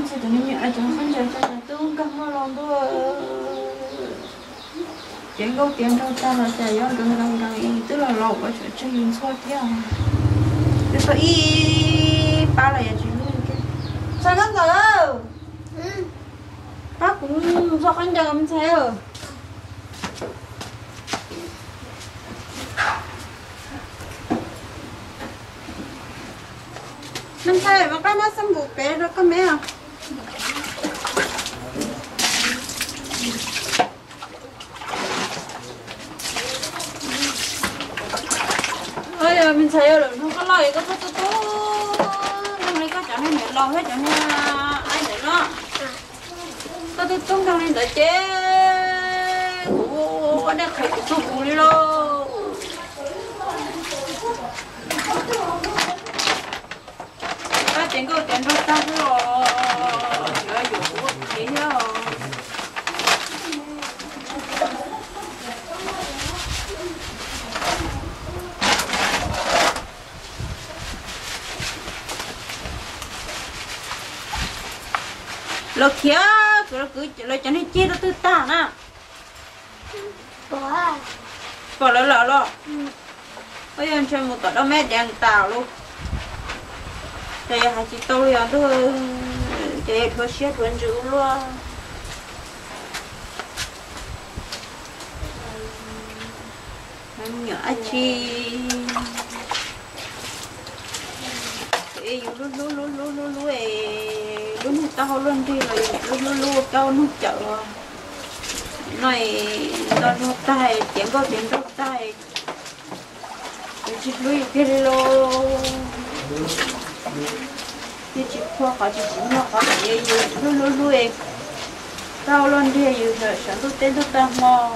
chỉ tụi mình ai chẳng phân trần cho tôi cầm nó lòng tôi chuyện câu tiền đâu ta là chạy yon gần tức là lộc ở chỗ chơi yên xoay kia cái số y ba là gì luôn kia sao gắn rồi bác cũng do anh chờ mình xe rồi mình xe mà cái mắt xăm buộc bé đó có mấy không ơi giờ mình xe rồi không có lời có tốt năm nay có chẳng hay mẹ lo hết chẳng hay ai để nó có tôi tung trong lên đợi chế ủa đang khởi cái tụ đi lo ta tiền đâu ta rồi nhớ dụ gì nhớ lo kia cứ lo cho nên chia nó từ ta nè bỏ lo bây giờ chơi một tọt đâu mẹ đang tàu luôn đây hai chị tôi rồi thôi để thôi xét vẫn giữ luôn anh nhỏ chi lu tao luôn đi rồi lu tao nu chợ này nó nu tay tiếng có tiếng đâu tay chỉ lui cái lô cái chỉ khoa cả chỉ nó cả cái gì lu tao luôn đi rồi sáng tôi tên tôi tao mò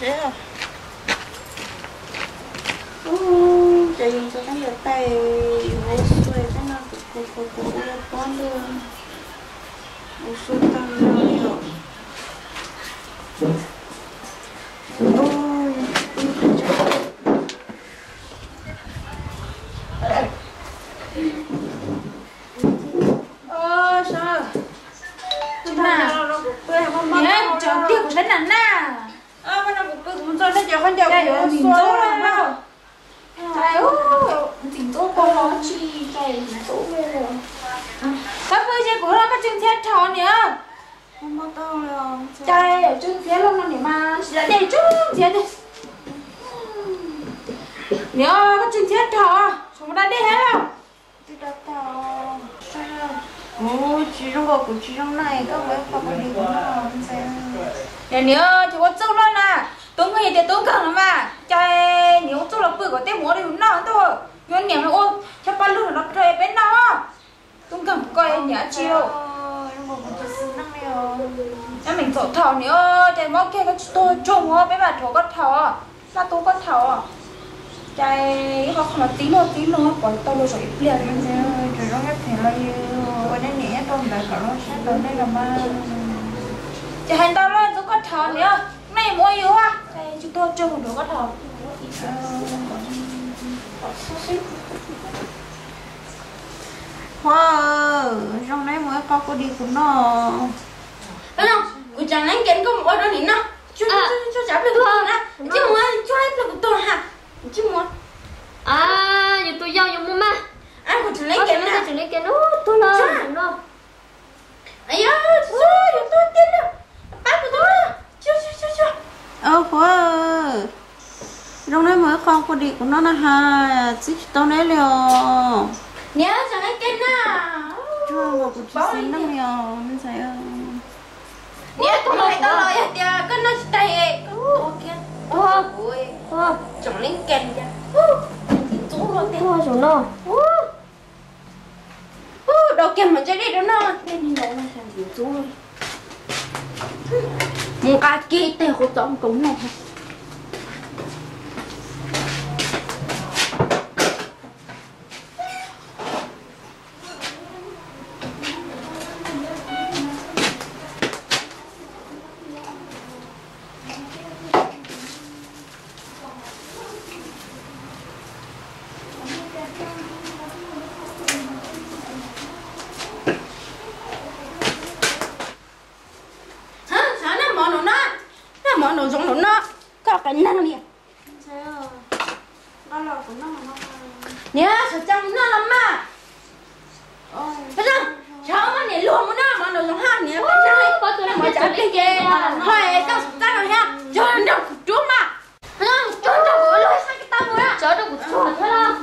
chế à chị cho cái giờ tay vô xuôi cái nào cũng con luôn vô xuôi tăng rồi sao thế nào nhớ chọn tiếc của thế nào na mà nó cũng cho nó cho con dâu của mình tốt lắm trời ơi tỉnh tốt con nó chi cái tốt rồi các cô chơi của nó có chương thiết trò nhỉ không bao tao rồi trời ở chương thiết luôn này mà là để chương thiết đi nhớ có chương thiết trò chúng ta đi hết không đi đâu tao ôi chị trong bọc của chị trong này các bé có đi của nó xem nhớ chú có chung luôn à tôi nghĩ thì tôi cần lắm mà trời nếu tôi là bự của tên múa thì nó thôi nhưng nếu mà ôm cho ba lư nó rơi bên nó tôi cần coi nhớ chiều em mình thổ thảo nữa trời móc kia cái tôi trông ho với bà thổ có thảo là tôi có thảo trời họ không tí nữa bỏ tôi rồi liền trời nó hết thể là ở đây nhẹ tôi đã có nó sát tới đây là mà trời hành tao lên tôi có thảo nữa này mua yếu à trời chúng tôi trông được có thảo wow trong đấy mới có đi của nó thấy không của chàng anh kiến có một ở đó nín nào cho cháu được không nè chứ muốn cho em được tôi hả chứ muốn giờ tôi giao dùng mà anh của chàng lấy kiến nè chàng lấy kiến tôi lo đúng không ấy á dùng tôi tiền đâu bác của tôi chưa wow trong đấy mới con đi của nó là ha chỉ tao đấy liều nhớ chẳng anh kén à Cho một chút xin năm nhiều nên sẽ nhớ tụi mày tao nói à tia cái nó tay ôi chẳng lên kén nha chú rồi Ủa xuống nó. đầu kén mình chơi đi đó nó nên nó là thằng gì chú rồi một cái kia tay của tổng cũng này nó giống nó có cái năng liền nó là của nó mà nó nhá sợ chăm nó lắm mà phải không cháu mà nhảy luôn mà nó giống hàng nhá Có tụi nó mà cháu cái kia hỏi tao ta nói ha cho nó chúa mà không cho nó của lối sang cái tao rồi á Chó đâu của chuột thôi đó.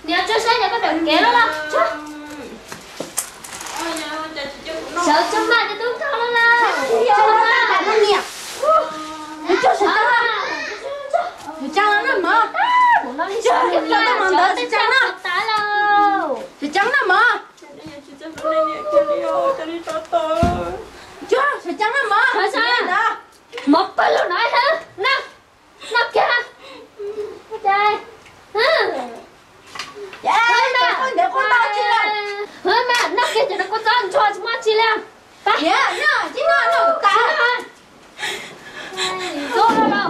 Nè cho xe nhà có đợt kế đó là. Sợ chấm mà cho tướng thao đó là. cho nó là nó nhẹ cho sợ chăng nó mà Nó đi chơi cái gì mà chó tên chăng nó tá lâu. chăng nó mà cho sợ chăng nó mà Thôi sao? Một bên luôn nói hả? Nó kìa. Trời. dạ con để con tao chi là Hỡi mà nó kia cho nó có con cho chúng ta chi làm. dạ nó chỉ nó ta Vô đâu đâu.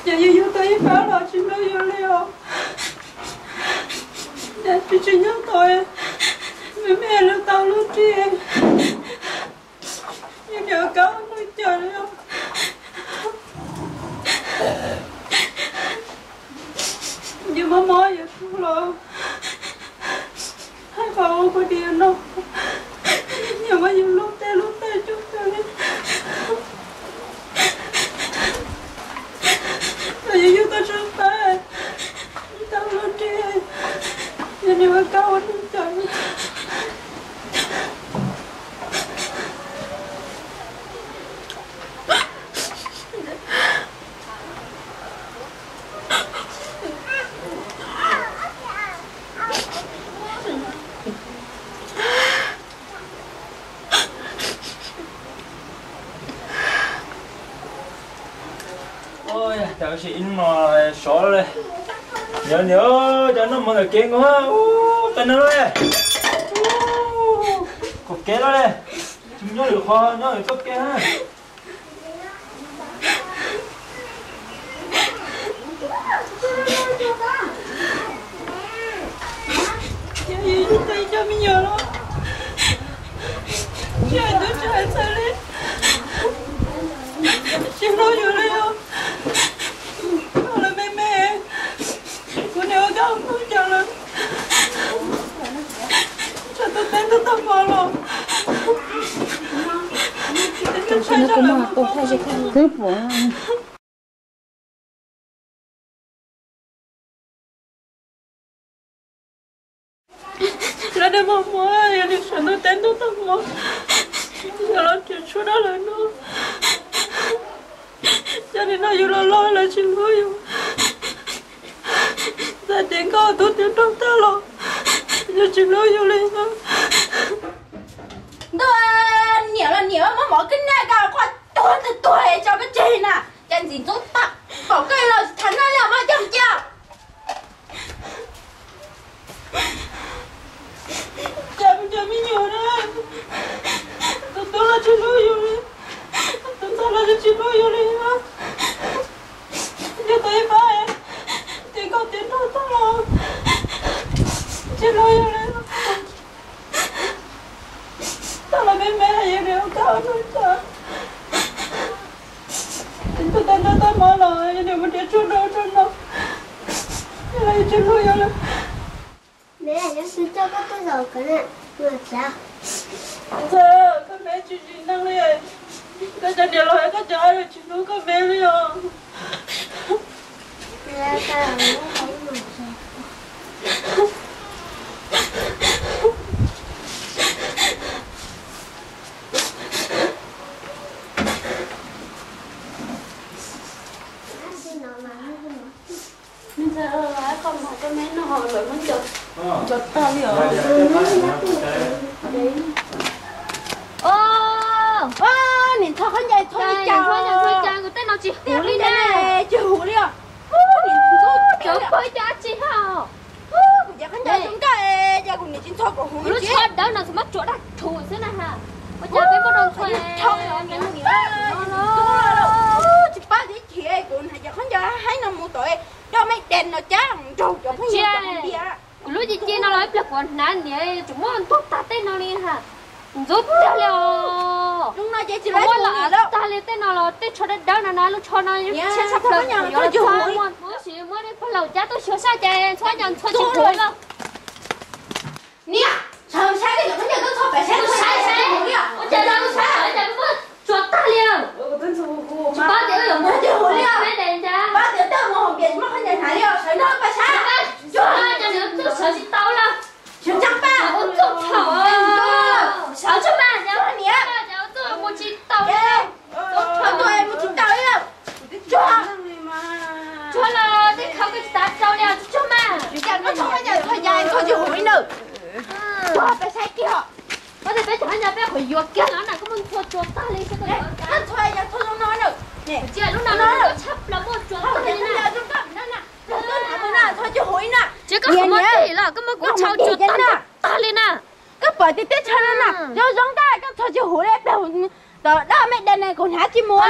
giờ yêu tôi phá là chị nó yêu liều giờ chị nhớ tôi mẹ lúc tao lúc kia nhưng giờ có nó chờ đâu nhưng mà mới giờ không lo hai cậu có điện đâu nhưng mà nhiều lúc tê chút tê bây giờ tôi sắp tới tao luôn đi giờ này mà cao hơn trời ôi chào chị in mà xóa rồi nhớ cho nó mọi người kia quá tên nó đây cột kế đó đây chúng nhớ được kho nhớ được cột kế ha tôi cho mình nhớ lắm trời tôi trời sao lên chị nói vô đây không là mẹ cô nếu không tôi chờ lên cho tôi tên tôi tâm vào lòng tôi sẽ cho làm một thay sẽ không cướp vợ là để mà mua ya đi sang tôi tên tôi tâm vào giờ nó chuyện số đó là nó cho nên nó vô lo là xin lỗi vô gia đình có tôi tiền trong ta lo giờ xin lỗi vô lên đó tôi nhiều mà mỗi cái này cả qua tuổi cho cái gì nè chân gì tốt tặng bỏ cây là thằng nó làm mà chồng chưa cha mình nhiều đó tôi là xin lỗi vô lên tôi là xin lỗi vô lên đó giờ tôi phải tiền có tiền đâu ta lo xin lỗi vô lên ta là mẹ gì đều cao nữa ta tôi ta mở lời nhưng mà để chút đâu lại xin lỗi vô lên Mẹ nhớ xin cho các cái dầu cái này. Mà sao? Giờ các mẹ chuyện gì năng này cái giờ lo cái trái rồi chị nói có bé đi à. Ra ta không được sao. Nên giờ con mà cho mấy nó hồi rồi nó chụp. Chụp tao đi à. Ô, nhìn thôi con dây thôi đi chào. thôi chào người tên nó chỉ hú đi nè. Chị hú đi à. Chụp với cho chị hả? Dạ con dây chúng ta giờ cùng nhìn trên thôi của hú Lúc chứ. chót đó nó sẽ mất chỗ đặt thủ thế này hả? Bây giờ cái bắt đầu thuê. Thôi rồi chị ba đi chị ấy cũng hay giờ con dây hay nó mua tuổi cho mấy đèn nó chán trâu cho con dây đi à. Lúc gì chị nó nói là còn nán nhỉ chúng muốn thuốc ta tên nó đi hả? Giúp theo liều. Lúc nào chị lấy mua đâu. Ta lấy tên nó là tên cho đất đó nó lúc cho nó chết sắp được. Nó cho mua chỉ mua đi phân lầu cha tôi sửa sai chạy xóa nhận xóa chịu thôi đâu. Nè, sao sai cái con dây nó thôi phải sai Sai. Ôi trời ơi sai ở đây mất chuột ta liều. Chú ba tiểu ở mua hú đi à. mấy đèn cha. Ba tiểu tao mua hộp biển mà con dây thải liều, sợi nó phải sai. Chú ba cho nữa tôi sợ chị tao là. Chứ chắc ba. Ôi tôi thảo ơi. Sao cho ba nhá. Cháu tôi một chị tao Thôi tôi em một chút tao đi đâu. cho là cái không cái start sau nè cho mà Dạ nó thôi giờ thôi dài thôi chứ hủi nữa. Cho phải sai kia. có thể bé chả nhà bé khỏi ruột kia nó là có muốn chuột chuột ta lên cho tôi Nó thôi giờ thôi không nói nữa. Nè, chị lúc nào nó chấp là một chuột ta lên nè thôi chứ hủi nè. chứ có không mất gì là có một con cháu chuột ta lên nè Cái bởi thì tết chơi nè. Cho giống ta cái thôi chứ hủi đấy đâu. Đó mấy đàn này còn há chi mua.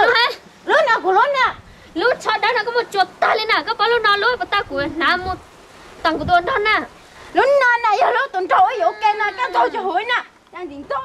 Lúc nào của lúc nè. lúc sau đó là có một chuột ta lên nè có bao lúc nào lúc mà ta của nam một tầng của tôi đó nè Lúc nào nè giờ lúc tuần trâu ấy ok nè cái thôi chứ hủi nè. Đang tính tôi